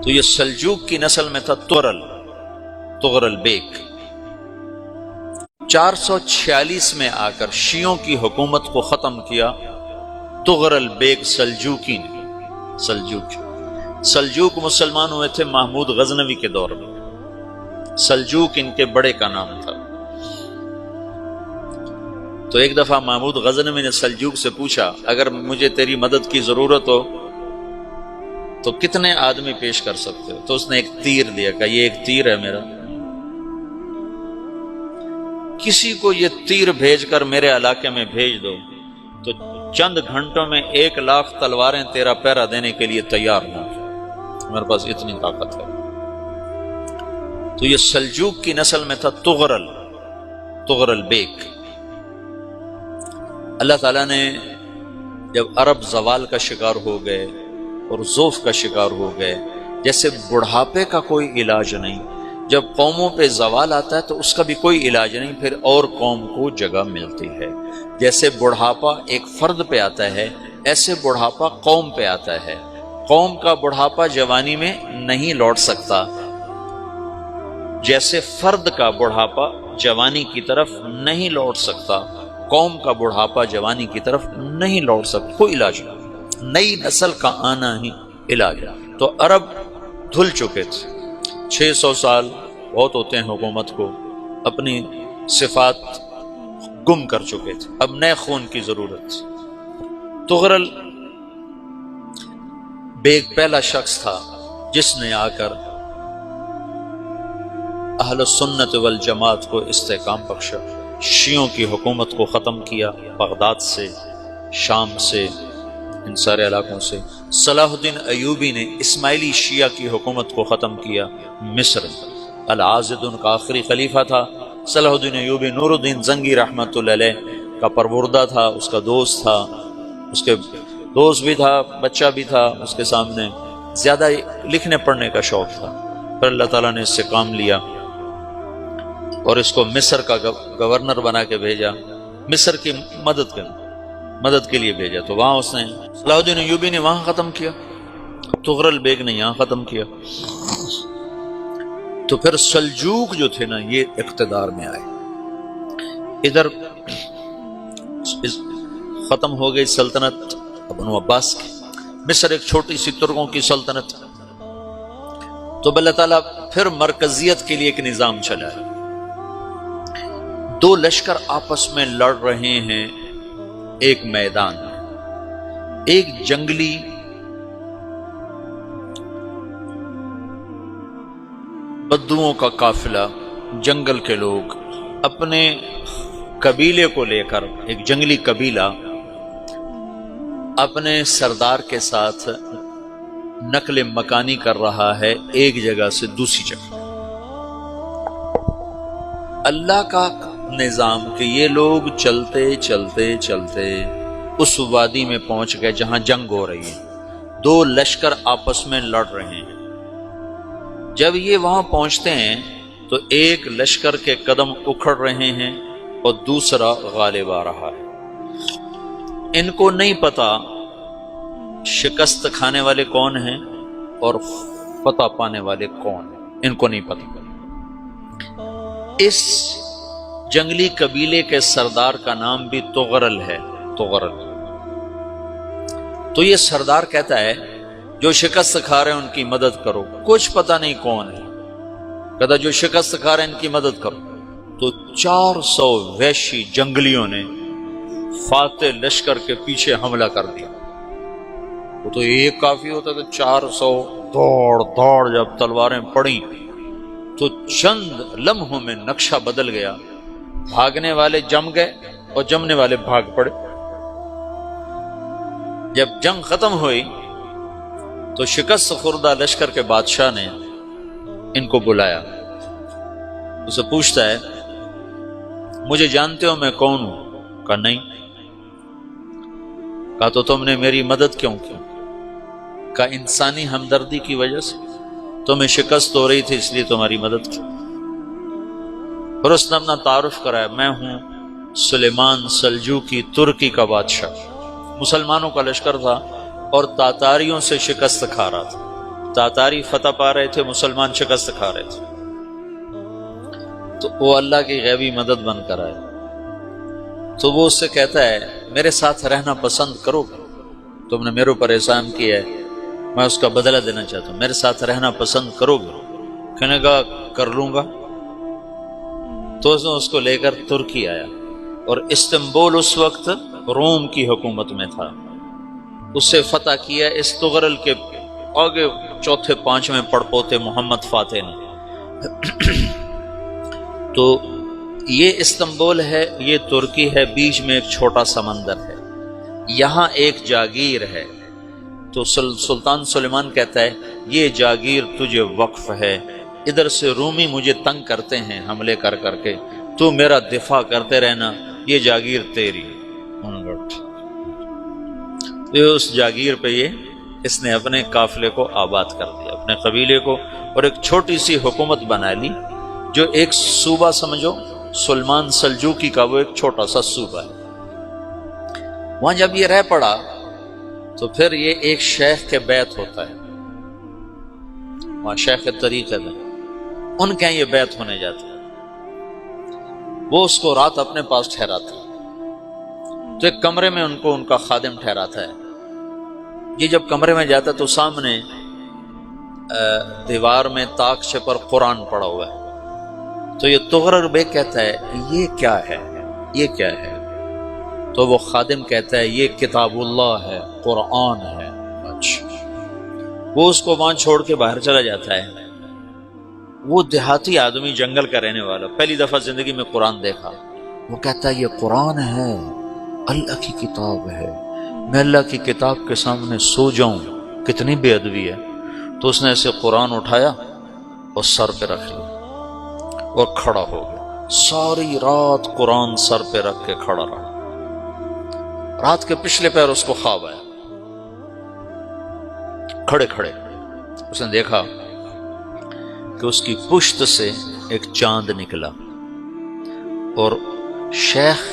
تو یہ سلجوق کی نسل میں تھا تغرل بیگ۔ 446 میں آ کر شیعوں کی حکومت کو ختم کیا تغرل بیگ سلجوقی نے۔ سلجوق مسلمان ہوئے تھے محمود غزنوی کے دور میں، سلجوق ان کے بڑے کا نام تھا۔ تو ایک دفعہ محمود غزنوی نے سلجوق سے پوچھا اگر مجھے تیری مدد کی ضرورت ہو تو کتنے آدمی پیش کر سکتے ہو؟ تو اس نے ایک تیر دیا، کہا یہ ایک تیر ہے میرا، کسی کو یہ تیر بھیج کر میرے علاقے میں بھیج دو تو چند گھنٹوں میں 1,00,000 تلواریں تیرا پیرا دینے کے لیے تیار ہوں، میرے پاس اتنی طاقت ہے۔ تو یہ سلجوق کی نسل میں تھا تغرل بیگ۔ اللہ تعالیٰ نے جب عرب زوال کا شکار ہو گئے اور ضعف کا شکار ہو گئے، جیسے بڑھاپے کا کوئی علاج نہیں، جب قوموں پہ زوال آتا ہے تو اس کا بھی کوئی علاج نہیں، پھر اور قوم کو جگہ ملتی ہے۔ جیسے بڑھاپا ایک فرد پہ آتا ہے، ایسے بڑھاپا قوم پہ آتا ہے۔ قوم کا بڑھاپا جوانی میں نہیں لوٹ سکتا، جیسے فرد کا بڑھاپا جوانی کی طرف نہیں لوٹ سکتا، قوم کا بڑھاپا جوانی کی طرف نہیں لوٹ سکتا، کوئی علاج نہیں، نئی نسل کا آنا ہی علاج ہے۔ تو عرب دھل چکے تھے، 600 سال بہت ہوتے ہیں حکومت کو، اپنی صفات گم کر چکے تھے، اب نئے خون کی ضرورت تھی۔ تغرل بیگ پہلا شخص تھا جس نے آ کر اہل سنت والجماعت کو استحکام بخشا، شیعوں کی حکومت کو ختم کیا، بغداد سے، شام سے، ان سارے علاقوں سے۔ صلاح الدین ایوبی نے اسماعیلی شیعہ کی حکومت کو ختم کیا، مصر۔ العاضد ان کا آخری خلیفہ تھا صلاح الدین ایوبی، نور الدین زنگی رحمۃ اللہ علیہ کا پروردہ تھا، اس کا دوست تھا، اس کے دوست بھی تھا، بچہ بھی تھا اس کے سامنے، زیادہ لکھنے پڑھنے کا شوق تھا۔ پھر اللہ تعالیٰ نے اس سے کام لیا اور اس کو مصر کا گورنر بنا کے بھیجا، مصر کی مدد کے لیے بھیجا۔ تو وہاں اس نے صلاح الدین ایوبی نے وہاں ختم کیا، تغرل بیگ نے یہاں ختم کیا۔ تو پھر سلجوق جو تھے نا یہ اقتدار میں آئے، ادھر ختم ہو گئی سلطنت بنو عباس کی، مصر ایک چھوٹی سی ترکوں کی سلطنت۔ تو اللہ تعالیٰ پھر مرکزیت کے لیے ایک نظام چلایا، 2 لشکر آپس میں لڑ رہے ہیں ایک میدان میں، ایک جنگلی بدوؤں کا قافلہ، جنگل کے لوگ اپنے قبیلے کو لے کر، ایک جنگلی قبیلہ اپنے سردار کے ساتھ نقل مکانی کر رہا ہے ایک جگہ سے دوسری جگہ۔ اللہ کا نظام کہ یہ لوگ چلتے چلتے چلتے اس وادی میں پہنچ گئے جہاں جنگ ہو رہی ہے، 2 لشکر آپس میں لڑ رہے ہیں۔ جب یہ وہاں پہنچتے ہیں تو ایک لشکر کے قدم اکھڑ رہے ہیں اور دوسرا غالب آ رہا ہے۔ ان کو نہیں پتا شکست کھانے والے کون ہیں اور فتح پانے والے کون ہیں، ان کو نہیں پتا۔ اس جنگلی قبیلے کے سردار کا نام بھی تغرل ہے، تغرل۔ تو یہ سردار کہتا ہے جو شکست کھا رہے ہیں ان کی مدد کرو، کچھ پتہ نہیں کون ہے، کہتا جو شکست کھا رہے ہیں ان کی مدد کرو۔ تو 400 وحشی جنگلیوں نے فاتح لشکر کے پیچھے حملہ کر دیا۔ وہ تو ایک کافی ہوتا تھا، 400 دوڑ جب تلواریں پڑیں تو چند لمحوں میں نقشہ بدل گیا، بھاگنے والے جم گئے اور جمنے والے بھاگ پڑے۔ جب جنگ ختم ہوئی تو شکست خوردہ لشکر کے بادشاہ نے ان کو بلایا، اسے پوچھتا ہے مجھے جانتے ہو میں کون ہوں؟ کہا نہیں۔ کہا تو تم نے میری مدد کیوں کی؟ کہا انسانی ہمدردی کی وجہ سے، تمہیں شکست ہو رہی تھی اس لیے تمہاری مدد کی۔ پھر اس نے اپنا تعارف کرایا، میں ہوں سلیمان سلجوقی، ترکی کا بادشاہ، مسلمانوں کا لشکر تھا اور تاتاریوں سے شکست کھا رہا تھا۔ تاتاری فتح پا رہے تھے، مسلمان شکست کھا رہے تھے، تو وہ اللہ کی غیبی مدد بن کر آئے۔ تو وہ اس سے کہتا ہے میرے ساتھ رہنا پسند کرو گے؟ تم نے میرے اوپر احسان کیا ہے، میں اس کا بدلہ دینا چاہتا ہوں، میرے ساتھ رہنا پسند کرو گے؟ کہنے کا کر لوں گا۔ تو اس نے اس کو لے کر ترکی آیا، اور استنبول اس وقت روم کی حکومت میں تھا، اسے فتح کیا اس تغرل کے آگے چوتھے پانچویں پڑپوتے محمد فاتح نے۔ تو یہ استنبول ہے، یہ ترکی ہے، بیچ میں ایک چھوٹا سمندر ہے، یہاں ایک جاگیر ہے۔ تو سلطان سلیمان کہتا ہے یہ جاگیر تجھے وقف ہے، ادھر سے رومی مجھے تنگ کرتے ہیں حملے کر کر کے، تو میرا دفاع کرتے رہنا، یہ جاگیر تیری۔ اس جاگیر پہ اس نے اپنے قافلے کو آباد کر دیا، اپنے قبیلے کو، اور ایک چھوٹی سی حکومت بنا لی، جو ایک صوبہ سمجھو سلمان سلجوقی کا، وہ ایک چھوٹا سا صوبہ ہے۔ وہاں جب یہ رہ پڑا تو پھر یہ ایک شیخ کے بیعت ہوتا ہے، وہاں شیخ طریقہ ہے، ان کے یہ بیعت ہونے جاتا ہے، وہ اس کو رات اپنے پاس ٹھہراتا ہے، تو ایک کمرے میں ان کا خادم ٹھہراتا ہے۔ یہ جب کمرے میں جاتا ہے تو سامنے دیوار میں طاقچے پر قرآن پڑا ہوا ہے، تو یہ تغرل بیگ کہتا ہے یہ کیا ہے، یہ کیا ہے؟ تو وہ خادم کہتا ہے یہ کتاب اللہ ہے، قرآن ہے۔ اچھا، وہ اس کو وہاں چھوڑ کے باہر چلا جاتا ہے۔ وہ دیہاتی آدمی، جنگل کا رہنے والا، پہلی دفعہ زندگی میں قرآن دیکھا، وہ کہتا ہے یہ قرآن ہے، اللہ کی کتاب ہے، میں اللہ کی کتاب کے سامنے سو جاؤں، کتنی بے ادبی ہے۔ تو اس نے ایسے قرآن اٹھایا اور سر پہ رکھ لیا اور کھڑا ہو گیا، ساری رات قرآن سر پہ رکھ کے کھڑا رہا۔ رات کے پچھلے پہر اس کو خواب آیا، کھڑے کھڑے اس نے دیکھا کہ اس کی پشت سے ایک چاند نکلا اور شیخ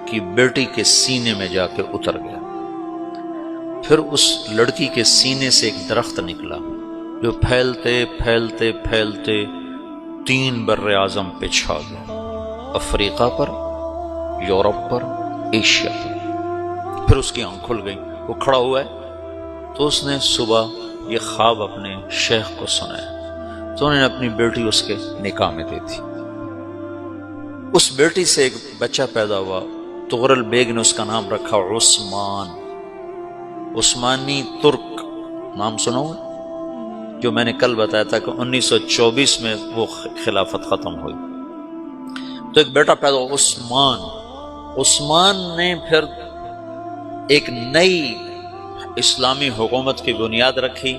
کی بیٹی کے سینے میں جا کے اتر گیا، پھر اس لڑکی کے سینے سے ایک درخت نکلا جو پھیلتے پھیلتے پھیلتے 3 بر اعظم پہ چھا گیا، افریقہ پر، یورپ پر، ایشیا پر۔ پھر اس کی آنکھ کھل گئی، وہ کھڑا ہوا ہے، تو اس نے صبح یہ خواب اپنے شیخ کو سنایا، تو انہوں نے اپنی بیٹی اس کے نکاح میں دی تھی۔ اس بیٹی سے ایک بچہ پیدا ہوا، تغرل بیگ نے اس کا نام رکھا عثمان، عثمانی ترک نام سنو، جو میں نے کل بتایا تھا کہ 1924 میں وہ خلافت ختم ہوئی، تو ایک بیٹا پیدا ہوا عثمان۔ عثمان نے پھر ایک نئی اسلامی حکومت کی بنیاد رکھی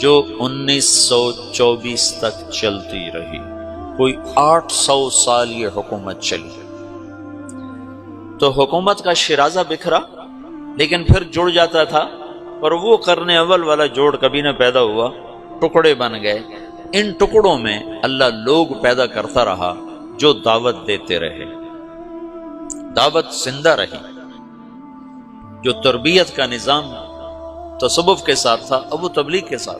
جو 1924 تک چلتی رہی، کوئی 800 سال یہ حکومت چلی۔ تو حکومت کا شیرازہ بکھرا، لیکن پھر جڑ جاتا تھا، اور وہ قرن اول والا جوڑ کبھی نہ پیدا ہوا، ٹکڑے بن گئے۔ ان ٹکڑوں میں اللہ لوگ پیدا کرتا رہا جو دعوت دیتے رہے، دعوت زندہ رہی، جو تربیت کا نظام تصوف کے ساتھ تھا اب وہ تبلیغ کے ساتھ۔